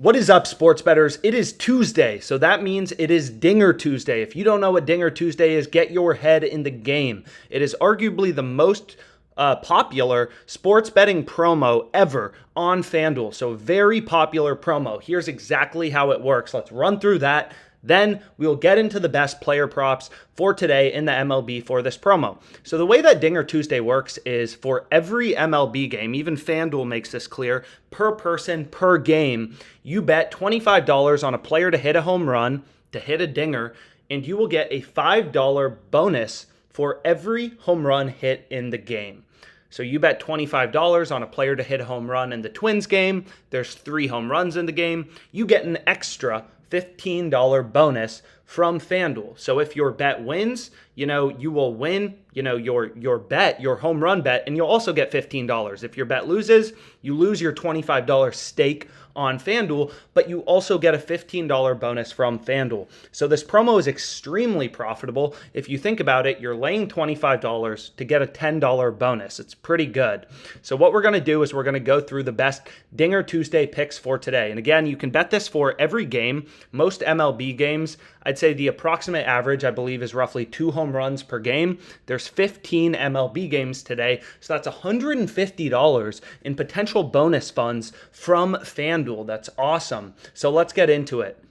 What is up, sports bettors? It is Tuesday, so that means it is Dinger Tuesday. If you don't know what Dinger Tuesday is, get your head in the game. It is arguably the most popular sports betting promo ever on FanDuel. So, very popular promo. Here's exactly how it works. Let's run through that. Then we'll get into the best player props for today in the MLB for this promo. So the way that Dinger Tuesday works is for every MLB game, even FanDuel makes this clear, per person, per game, you bet $25 on a player to hit a home run, to hit a dinger, and you will get a $5 bonus for every home run hit in the game. So you bet $25 on a player to hit a home run in the Twins game. There's 3 home runs in the game. You get an extra $15 bonus from FanDuel. So if your bet wins, you will win, your bet, your home run bet, and you'll also get $15. If your bet loses, you lose your $25 stake on FanDuel, but you also get a $15 bonus from FanDuel. So this promo is extremely profitable. If you think about it, you're laying $25 to get a $10 bonus. It's pretty good. So what we're going to do is we're going to go through the best Dinger Tuesday picks for today. And again, you can bet this for every game. Most MLB games, I'd say the approximate average, I believe, is roughly 2 home runs per game. There's 15 MLB games today, so that's $150 in potential bonus funds from FanDuel. That's awesome. So let's get into it.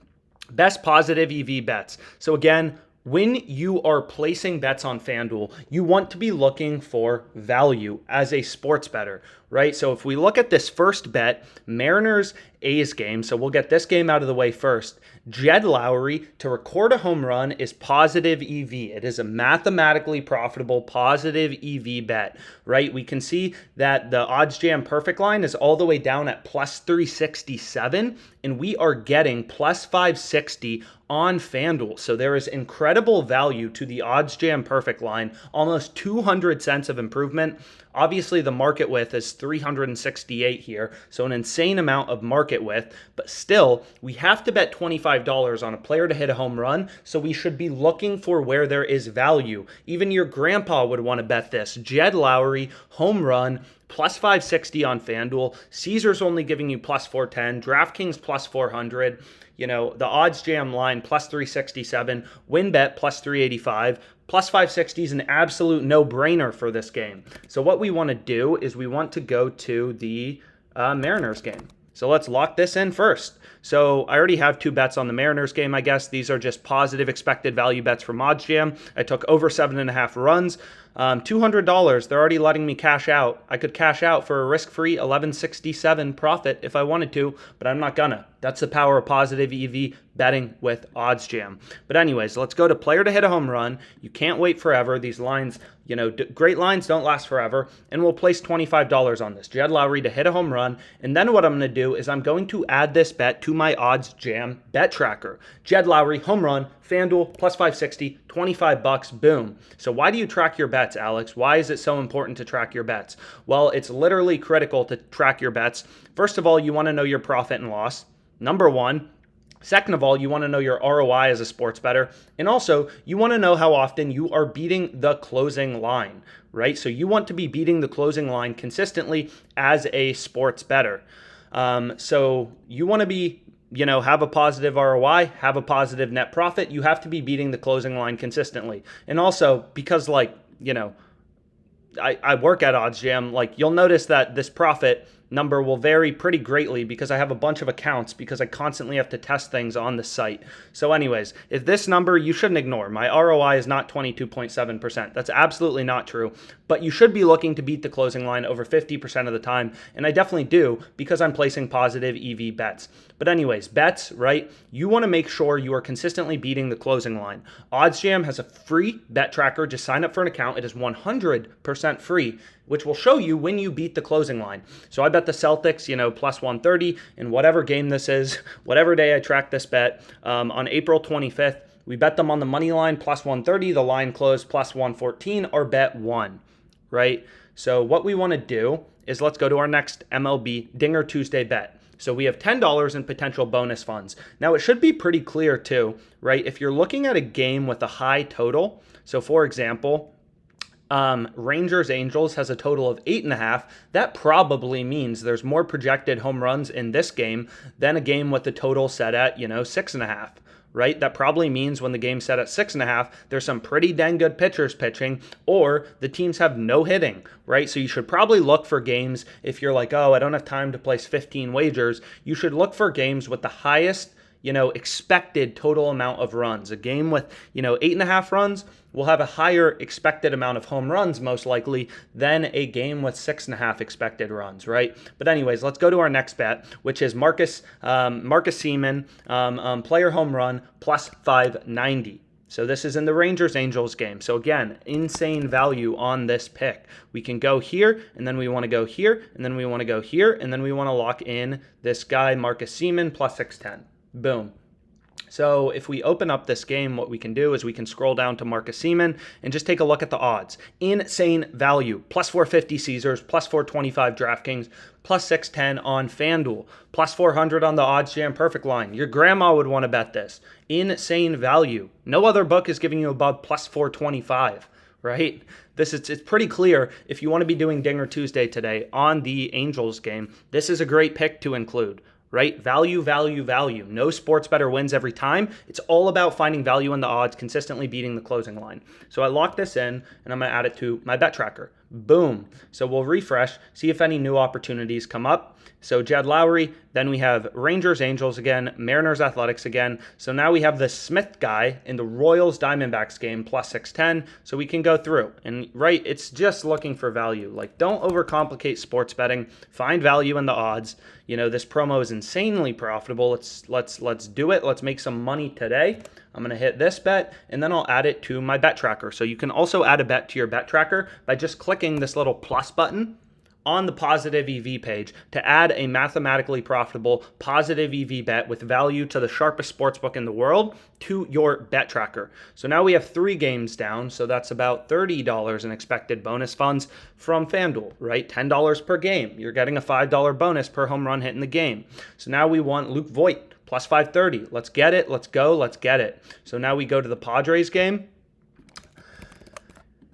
Best positive EV bets. So again, when you are placing bets on FanDuel, you want to be looking for value as a sports bettor, right? So if we look at this first bet, Mariners-A's game, so we'll get this game out of the way first. Jed Lowry to record a home run is positive EV. It is a mathematically profitable positive EV bet, right? We can see that the OddsJam perfect line is all the way down at plus 367, and we are getting plus 560 on FanDuel. So there is incredible value to the OddsJam perfect line, almost 200 cents of improvement. Obviously, the market width is 368 here, so an insane amount of market width, but still, we have to bet $25 on a player to hit a home run, so we should be looking for where there is value. Even your grandpa would want to bet this. Jed Lowry, home run, plus 560 on FanDuel. Caesar's only giving you plus 410. DraftKings plus 400. The OddsJam line plus 367. WinBet plus 385. Plus 560 is an absolute no-brainer for this game. So what we want to do is we want to go to the Mariners game. So let's lock this in first. So I already have 2 bets on the Mariners game, I guess. These are just positive expected value bets from OddsJam. I took over 7.5 runs. $200, they're already letting me cash out. I could cash out for a risk-free $11.67 profit if I wanted to, but I'm not gonna. That's the power of positive EV betting with OddsJam. But anyways, let's go to player to hit a home run. You can't wait forever. These lines, great lines don't last forever. And we'll place $25 on this. Jed Lowry to hit a home run. And then what I'm going to do is I'm going to add this bet to my OddsJam bet tracker. Jed Lowry, home run, FanDuel, plus 560, $25, boom. So why do you track your bets, Alex? Why is it so important to track your bets? Well, it's literally critical to track your bets. First of all, you want to know your profit and loss. Number 1. Second of all, you want to know your ROI as a sports bettor. And also, you want to know how often you are beating the closing line, right? So you want to be beating the closing line consistently as a sports bettor. So you want to be, have a positive ROI, have a positive net profit. You have to be beating the closing line consistently. And also, because I work at OddsJam, you'll notice that this profit number will vary pretty greatly because I have a bunch of accounts because I constantly have to test things on the site. So anyways, if this number you shouldn't ignore. My ROI is not 22.7%. That's absolutely not true, but you should be looking to beat the closing line over 50% of the time, and I definitely do because I'm placing positive EV bets. But anyways, bets, right? You want to make sure you are consistently beating the closing line. OddsJam has a free bet tracker. Just sign up for an account. It is 100% free, which will show you when you beat the closing line. So I bet the Celtics, plus 130 in whatever game this is, whatever day I track this bet. On April 25th, we bet them on the money line plus 130. The line closed plus 114. Our bet won, right? So what we want to do is let's go to our next MLB Dinger Tuesday bet. So we have $10 in potential bonus funds. Now it should be pretty clear too, right? If you're looking at a game with a high total, so for example, Rangers Angels has a total of 8.5. That probably means there's more projected home runs in this game than a game with the total set at, 6.5. Right? That probably means when the game's set at 6.5, there's some pretty dang good pitchers pitching, or the teams have no hitting, right? So you should probably look for games if you're like, oh, I don't have time to place 15 wagers. You should look for games with the highest expected total amount of runs. A game with, 8.5 runs will have a higher expected amount of home runs, most likely, than a game with 6.5 expected runs, right? But anyways, let's go to our next bet, which is Marcus Semien, player home run, plus 590. So this is in the Rangers-Angels game. So again, insane value on this pick. We can go here, and then we want to go here, and then we want to go here, and then we want to lock in this guy, Marcus Semien, plus 610. Boom. So if we open up this game, what we can do is we can scroll down to Marcus Semien and just take a look at the odds. Insane value. Plus 450 Caesars, plus 425 DraftKings, plus 610 on FanDuel, plus 400 on the OddsJam Perfect line. Your grandma would want to bet this. Insane value. No other book is giving you above plus 425. Right? It's pretty clear if you want to be doing Dinger Tuesday today on the Angels game, this is a great pick to include. Right? Value, value, value. No sports bettor wins every time. It's all about finding value in the odds, consistently beating the closing line. So I lock this in, and I'm going to add it to my bet tracker. Boom. So we'll refresh, see if any new opportunities come up. So Jed Lowry, then we have Rangers Angels again, Mariners Athletics again. So now we have the Smith guy in the Royals Diamondbacks game, plus 610. So we can go through. And right, it's just looking for value. Like, don't overcomplicate sports betting. Find value in the odds. This promo is insanely profitable. Let's do it. Let's make some money today. I'm going to hit this bet, and then I'll add it to my bet tracker. So you can also add a bet to your bet tracker by just clicking this little plus button on the positive EV page to add a mathematically profitable positive EV bet with value to the sharpest sportsbook in the world to your bet tracker. So now we have 3 games down, so that's about $30 in expected bonus funds from FanDuel, right? $10 per game. You're getting a $5 bonus per home run hit in the game. So now we want Luke Voit, plus 530. Let's get it. Let's go. Let's get it. So now we go to the Padres game.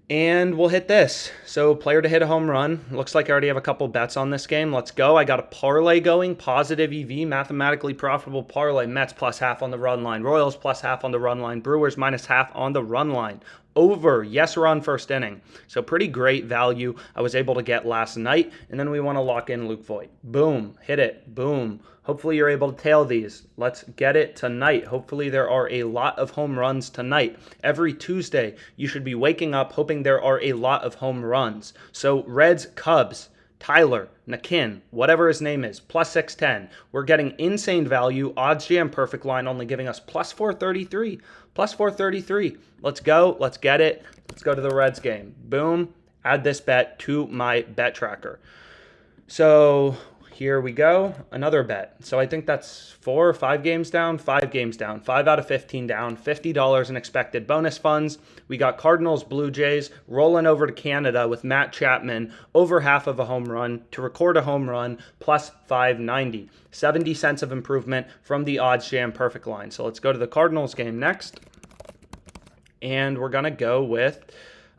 And we'll hit this. So player to hit a home run. Looks like I already have a couple bets on this game. Let's go. I got a parlay going. Positive EV, mathematically profitable parlay. Mets plus half on the run line. Royals plus half on the run line. Brewers minus half on the run line. Over, yes run first inning. So pretty great value I was able to get last night. And then we want to lock in Luke Voit. Boom. Hit it. Boom. Hopefully you're able to tail these. Let's get it tonight. Hopefully there are a lot of home runs tonight. Every Tuesday, you should be waking up hoping there are a lot of home runs. So Reds, Cubs, Tyler, Nakin, whatever his name is, plus 610. We're getting insane value. OddsJam Perfect line only giving us plus 433. Plus 433. Let's go. Let's get it. Let's go to the Reds game. Boom. Add this bet to my bet tracker. So here we go. Another bet. So I think that's 4 or 5 games down. 5 games down. 5 out of 15 down. $50 in expected bonus funds. We got Cardinals, Blue Jays rolling over to Canada with Matt Chapman over half of a home run to record a home run plus 590. 70 cents of improvement from the OddsJam Perfect line. So let's go to the Cardinals game next. And we're going to go with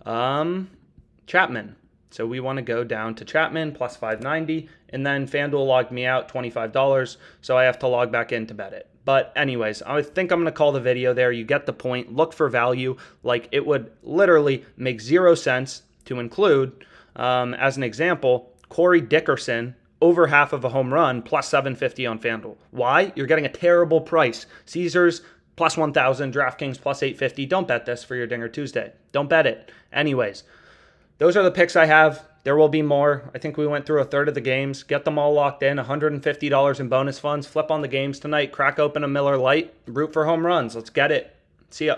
Chapman. So we want to go down to Chapman plus 590, and then FanDuel logged me out $25, so I have to log back in to bet it. But anyways, I think I'm going to call the video there. You get the point. Look for value. Like, it would literally make 0 sense to include, as an example, Corey Dickerson over half of a home run plus 750 on FanDuel. Why? You're getting a terrible price. Caesars plus 1,000, DraftKings plus 850. Don't bet this for your Dinger Tuesday. Don't bet it. Anyways, those are the picks I have. There will be more. I think we went through a third of the games. Get them all locked in. $150 in bonus funds. Flip on the games tonight. Crack open a Miller Lite. Root for home runs. Let's get it. See ya.